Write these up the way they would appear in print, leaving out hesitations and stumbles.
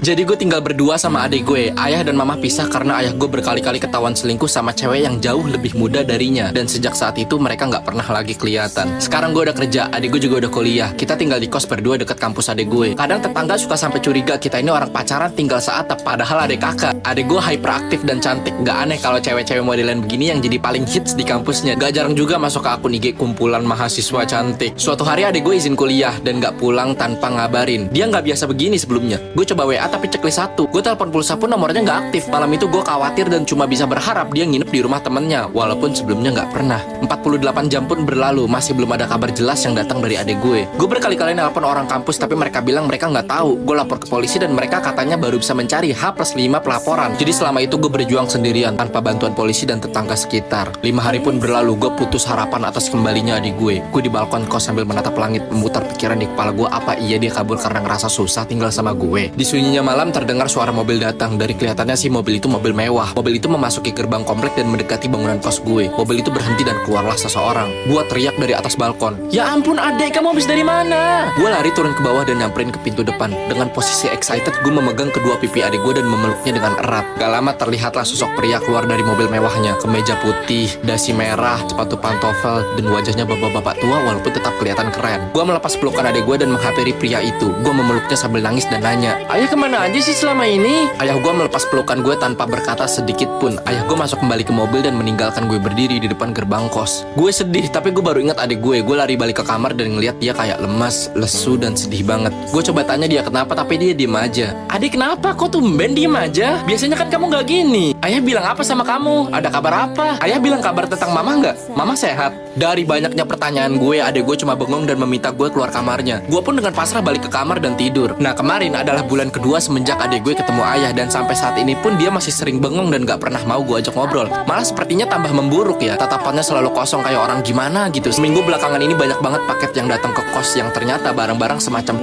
Jadi gue tinggal berdua sama adik gue. Ayah dan mama pisah karena ayah gue berkali-kali ketahuan selingkuh sama cewek yang jauh lebih muda darinya. Dan sejak saat itu mereka nggak pernah lagi kelihatan. Sekarang gue udah kerja, adik gue juga udah kuliah. Kita tinggal di kos berdua deket kampus adik gue. Kadang tetangga suka sampai curiga kita ini orang pacaran tinggal seatap, padahal adik kakak. Adik gue hyperaktif dan cantik. Gak aneh kalau cewek-cewek modelan begini yang jadi paling hits di kampusnya. Gak jarang juga masuk ke akun IG kumpulan mahasiswa cantik. Suatu hari adik gue izin kuliah dan gak pulang tanpa ngabarin. Dia gak biasa begini sebelumnya. Gue coba WA tapi checklist 1. Gue telepon pulsa pun nomornya gak aktif. Malam itu gue khawatir dan cuma bisa berharap dia nginep di rumah temennya, walaupun sebelumnya gak pernah. 48 jam pun berlalu, masih belum ada kabar jelas yang datang dari adik gue. Gue berkali-kali nelpon orang kampus tapi mereka bilang mereka nggak tahu. Gue lapor ke polisi dan mereka katanya baru bisa mencari H+5 pelaporan. Jadi selama itu gue berjuang sendirian tanpa bantuan polisi dan tetangga sekitar. 5 hari pun berlalu, gue putus harapan atas kembalinya adik gue. Gue di balkon kos sambil menatap langit, memutar pikiran di kepala gue apa iya dia kabur karena ngerasa susah tinggal sama gue. Di sunyinya malam terdengar suara mobil datang. Dari kelihatannya sih mobil itu mobil mewah. Mobil itu memasuki gerbang komplek dan mendekati bangunan kos gue. Mobil itu berhenti dan keluarlah seseorang. Gue teriak dari atas balkon, "Ya ampun adek, kamu habis dari mana?" Gue lari turun ke bawah dan nyamperin ke pintu depan. Dengan posisi excited, gue memegang kedua pipi adik gue dan memeluknya dengan erat. Gak lama terlihatlah sosok pria keluar dari mobil mewahnya. Kemeja putih, dasi merah, sepatu pantofel, dan wajahnya bapak-bapak tua walaupun tetap kelihatan keren. Gue melepas pelukan adik gue dan menghampiri pria itu. Gue memeluknya sambil nangis dan nanya, "Ayah kemana aja sih selama ini?" Ayah gue melepas pelukan gue tanpa berkata sedikit pun. Ayah gue masuk kembali ke mobil dan meninggalkan gue berdiri di depan gerbang kos. Gue sedih, tapi gue baru ingat adik gue. Gue lari balik ke kamar dan ngeliat dia kayak lemas, lesu, dan sedih banget. Gue coba tanya dia kenapa, tapi dia diem aja. "Adik kenapa? Kok tumben diem aja? Biasanya kan kamu gak gini." "Ayah bilang apa sama kamu? Ada kabar apa?" "Ayah bilang kabar tentang mama nggak? Mama sehat." Dari banyaknya pertanyaan gue, adik gue cuma bengong dan meminta gue keluar kamarnya. Gue pun dengan pasrah balik ke kamar dan tidur. Nah kemarin adalah bulan kedua semenjak adik gue ketemu ayah, dan sampai saat ini pun dia masih sering bengong dan gak pernah mau gue ajak ngobrol. Malah sepertinya tambah memburuk ya. Tatapannya selalu kosong kayak orang gimana gitu. Seminggu belakangan ini banyak banget paket yang datang ke kos yang ternyata barang-barang semacam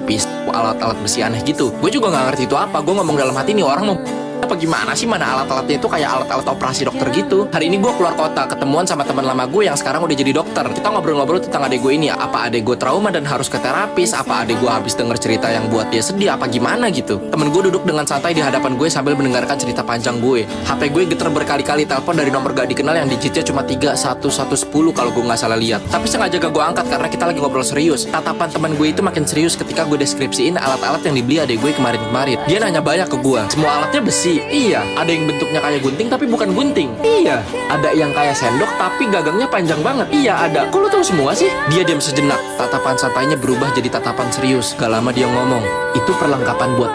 pisau, alat-alat besi aneh gitu. Gue juga gak ngerti itu apa. Gue ngomong dalam hati nih orang mau apa gimana sih, mana alat-alatnya itu kayak alat-alat operasi dokter gitu. Hari ini gue keluar kota, ketemuan sama teman lama gue yang sekarang udah jadi dokter. Kita ngobrol-ngobrol tentang adek gue ini. Apa adek gue trauma dan harus ke terapis? Apa adek gue habis denger cerita yang buat dia sedih? Apa gimana gitu? Temen gue duduk dengan santai di hadapan gue sambil mendengarkan cerita panjang gue. HP gue getar berkali-kali, telepon dari nomor gak dikenal yang digitnya cuma 31110 kalau gue gak salah lihat. Tapi sengaja gak gue angkat karena kita lagi ngobrol serius. Tatapan teman gue itu makin serius ketika gue deskripsiin alat-alat yang dibeli adek gue kemarin-kemarin. Dia nanya banyak ke gue. Semua alatnya besi. Iya, ada yang bentuknya kayak gunting tapi bukan gunting. Iya, ada yang kayak sendok tapi gagangnya panjang banget. Iya, ada. Kok lu tahu semua sih? Dia diam sejenak. Tatapan santainya berubah jadi tatapan serius. Gak lama dia ngomong, "Itu perlengkapan buat